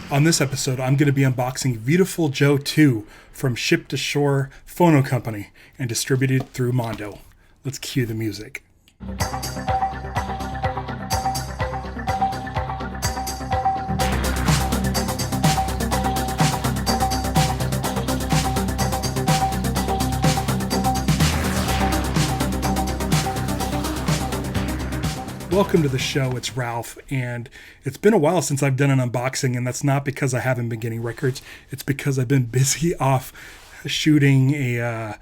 On this episode, I'm going to be unboxing Viewtiful Joe 2 from shipped to Shore Phono Company and distributed through Mondo. Let's cue the music. Welcome to the show. It's Ralph, and it's been a while since I've done an unboxing, and that's not because I haven't been getting records. It's because I've been busy off shooting a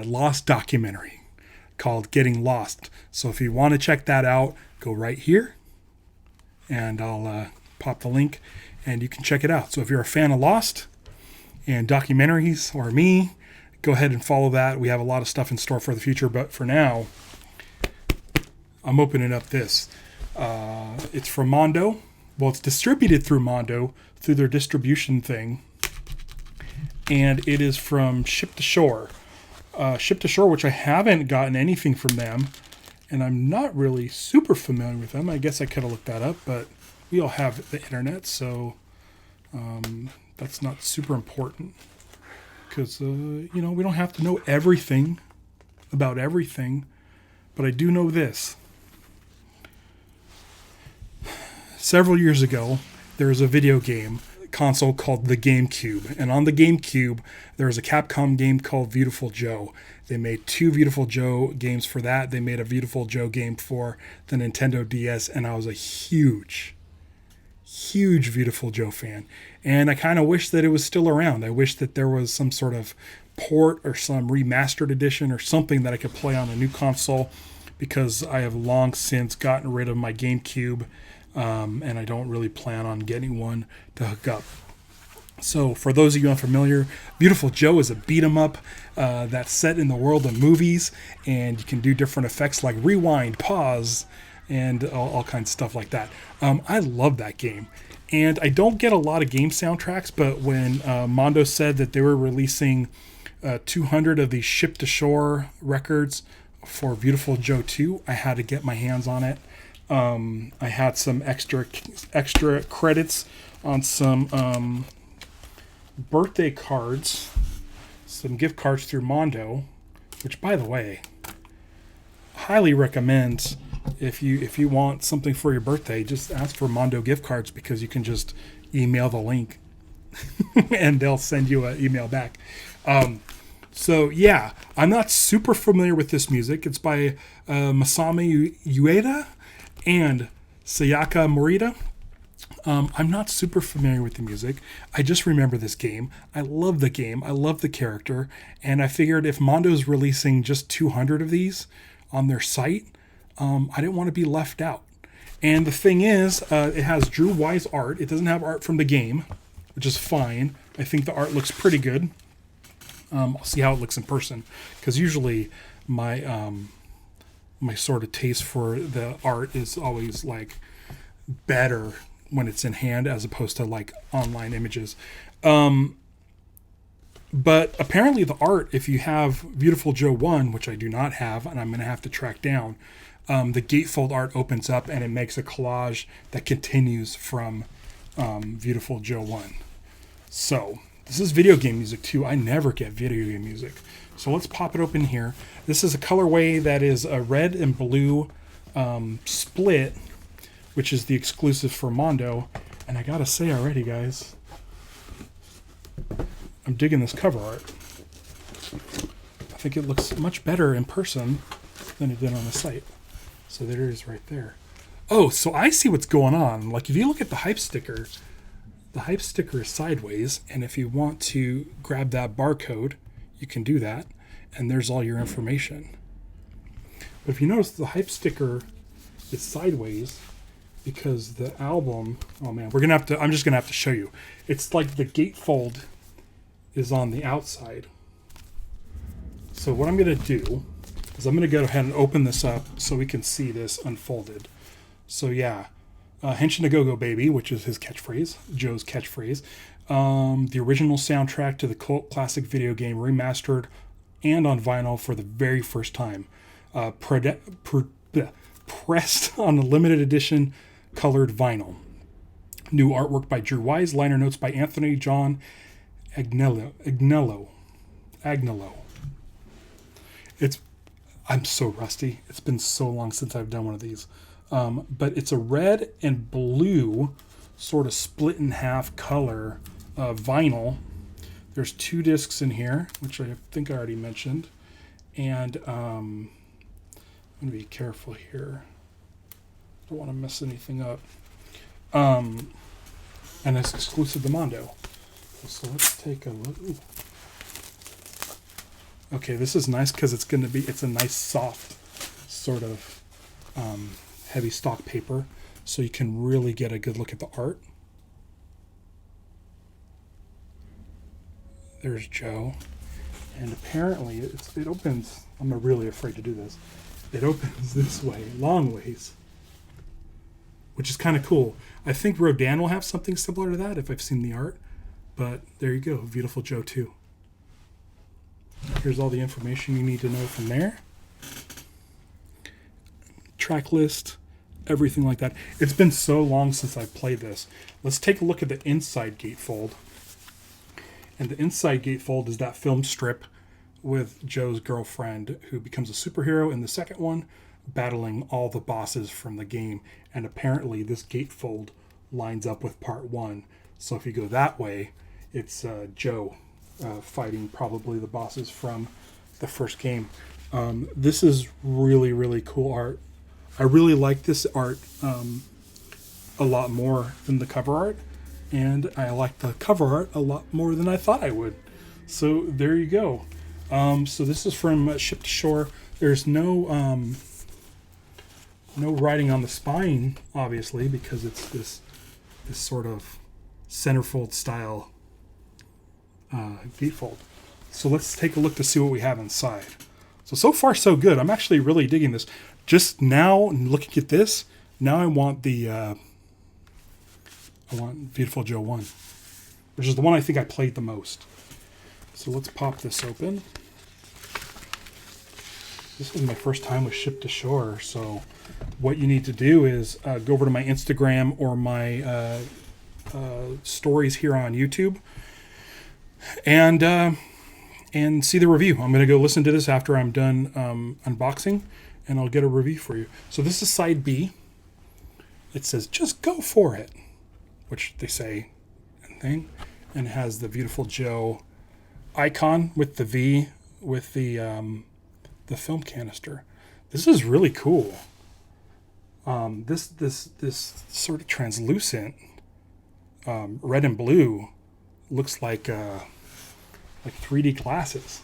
Lost documentary called Getting Lost. So if you want to check that out, go right here, and I'll pop the link, and you can check it out. So if you're a fan of Lost and documentaries, or me, go ahead and follow that. We have a lot of stuff in store for the future, but for now, I'm opening up this. It's from Mondo. Well, it's distributed through Mondo, through their distribution thing. And it is from Ship to Shore. Ship to Shore, which I haven't gotten anything from them. And I'm not really super familiar with them. I guess I could have looked that up, but we all have the internet, so that's not super important. Because, we don't have to know everything about everything. But I do know this. Several years ago, there was a video game console called the Gamecube. And on the Gamecube, there was a Capcom game called Viewtiful Joe. They made two Viewtiful Joe games for that. They made a Viewtiful Joe game for the Nintendo DS. And I was a huge Viewtiful Joe fan. And I kind of wish that it was still around. I wish that there was some sort of port or some remastered edition or something that I could play on a new console, because I have long since gotten rid of my Gamecube. And I don't really plan on getting one to hook up. So for those of you unfamiliar, Viewtiful Joe is a beat 'em up that's set in the world of movies, and you can do different effects like rewind, pause, and all kinds of stuff like that. I love that game. And I don't get a lot of game soundtracks, but when Mondo said that they were releasing 200 of these Ship to Shore records for Viewtiful Joe 2, I had to get my hands on it. I had some extra credits on some birthday cards, some gift cards through Mondo, which, by the way, highly recommend if you want something for your birthday, just ask for Mondo gift cards, because you can just email the link and they'll send you an email back. So yeah, I'm not super familiar with this music. It's by Masami Ueda and Sayaka Morita. I'm not super familiar with the music. I just remember this game. I love the game. I love the character. And I figured if Mondo's releasing just 200 of these on their site, I didn't want to be left out. And the thing is, it has Drew Wise art. It doesn't have art from the game, which is fine. I think the art looks pretty good. I'll see how it looks in person, because usually my sort of taste for the art is always like better when it's in hand as opposed to like online images. But apparently the art, if you have Viewtiful Joe 1, which I do not have, and I'm going to have to track down, the gatefold art opens up and it makes a collage that continues from Viewtiful Joe 1. So this is video game music too. I never get video game music. So let's pop it open here. This is a colorway that is a red and blue split, which is the exclusive for Mondo. And I gotta say already, guys, I'm digging this cover art. I think it looks much better in person than it did on the site. So there it is right there. Oh, so I see what's going on. Like if you look at the hype sticker is sideways. And if you want to grab that barcode, you can do that, and there's all your information. But if you notice, the hype sticker is sideways because the album, oh man, I'm just gonna have to show you. It's like the gatefold is on the outside. So what I'm gonna do is I'm gonna go ahead and open this up so we can see this unfolded. So yeah, Henshin-A-Go-Go baby, which is his catchphrase, Joe's catchphrase. The original soundtrack to the cult classic video game, remastered and on vinyl for the very first time. Pressed on a limited edition colored vinyl. New artwork by Drew Wise. Liner notes by Anthony John Agnello. I'm so rusty. It's been so long since I've done one of these. But it's a red and blue sort of split in half color vinyl. There's 2 discs in here, which I think I already mentioned. And I'm going to be careful here. Don't want to mess anything up. And it's exclusive to Mondo. So let's take a look. Ooh. Okay, this is nice because it's a nice soft sort of heavy stock paper, so you can really get a good look at the art. There's Joe, and apparently it opens. I'm really afraid to do this. It opens this way, long ways, which is kind of cool. I think Rodan will have something similar to that if I've seen the art, but there you go, Viewtiful Joe 2. Here's all the information you need to know from there. Track list, everything like that. It's been so long since I played this. Let's take a look at the inside gatefold. And the inside gatefold is that film strip with Joe's girlfriend who becomes a superhero in the second one, battling all the bosses from the game. And apparently this gatefold lines up with part 1. So if you go that way, it's Joe fighting probably the bosses from the first game. This is really, really cool art. I really like this art a lot more than the cover art, and I like the cover art a lot more than I thought I would. So there you go. So this is from Ship to Shore. There's no writing on the spine, obviously, because it's this sort of centerfold style gatefold. So let's take a look to see what we have inside. So far so good. I'm actually really digging this. Just now looking at this, now I want I want Viewtiful Joe 1, which is the one I think I played the most. So let's pop this open. This is my first time with Ship to Shore, so what you need to do is go over to my Instagram or my stories here on YouTube and see the review. I'm going to go listen to this after I'm done unboxing, and I'll get a review for you. So this is side B. It says, just go for it, which they say and thing, and it has the Viewtiful Joe icon with the V with the film canister. This is really cool. This sort of translucent red and blue looks like 3D glasses.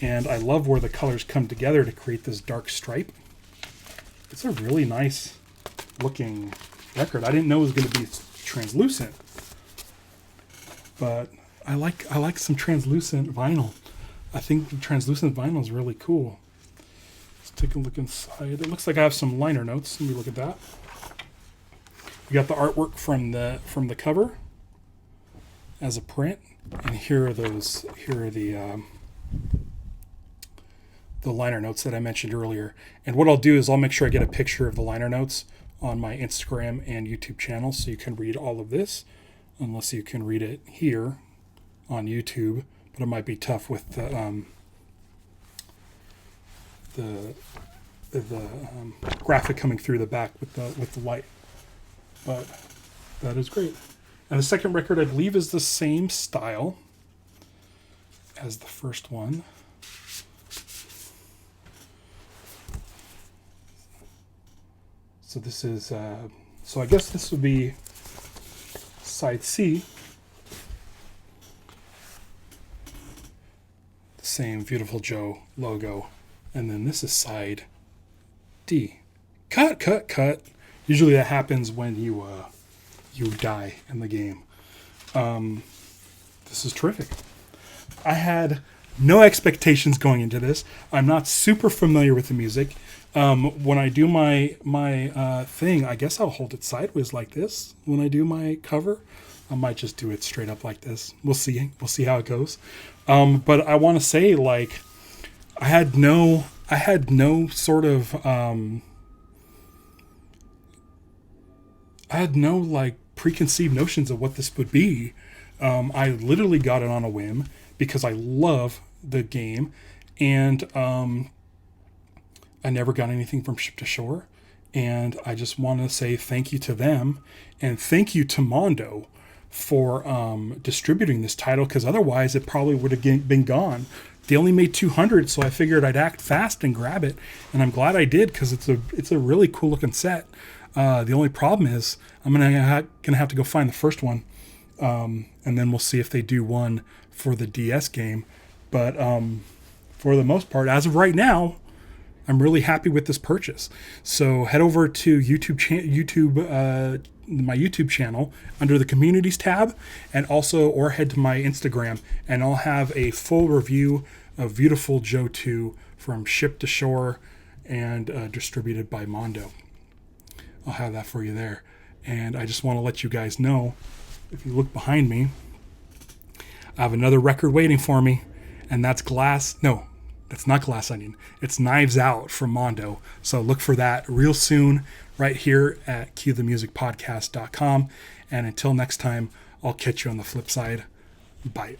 And I love where the colors come together to create this dark stripe. It's a really nice looking record. I didn't know it was going to be translucent, but I like some translucent vinyl. I think the translucent vinyl is really cool. Let's take a look inside. It looks like I have some liner notes. Let me look at that. We got the artwork from the cover as a print, and here are the liner notes that I mentioned earlier. And what I'll do is I'll make sure I get a picture of the liner notes on my Instagram and YouTube channel so you can read all of this, unless you can read it here on YouTube, but it might be tough with the graphic coming through the back with the light. But that is great. And the second record, I believe, is the same style as the first one. So this is, so I guess this would be side C. The same Viewtiful Joe logo. And then this is side D. Cut. Usually that happens when you die in the game. This is terrific. I had no expectations going into this. I'm not super familiar with the music. When I do my thing, I guess I'll hold it sideways like this. When I do my cover, I might just do it straight up like this. We'll see. We'll see how it goes. But I want to say, like, I had no sort of, I had no like preconceived notions of what this would be. I literally got it on a whim because I love the game, and I never got anything from Ship to Shore, and I just want to say thank you to them, and thank you to Mondo for distributing this title, because otherwise it probably would have been gone. They only made 200, so I figured I'd act fast and grab it, and I'm glad I did, because it's a really cool looking set. The only problem is I'm gonna have to go find the first one, and then we'll see if they do one for the DS game. But for the most part, as of right now, I'm really happy with this purchase. So head over to my YouTube channel under the communities tab, and also, or head to my Instagram, and I'll have a full review of Viewtiful Joe 2 from Ship to Shore and distributed by Mondo. I'll have that for you there. And I just want to let you guys know, if you look behind me, I have another record waiting for me, and that's that's not Glass Onion. It's Knives Out from Mondo. So look for that real soon right here at cuethemusicpodcast.com. And until next time, I'll catch you on the flip side. Bye.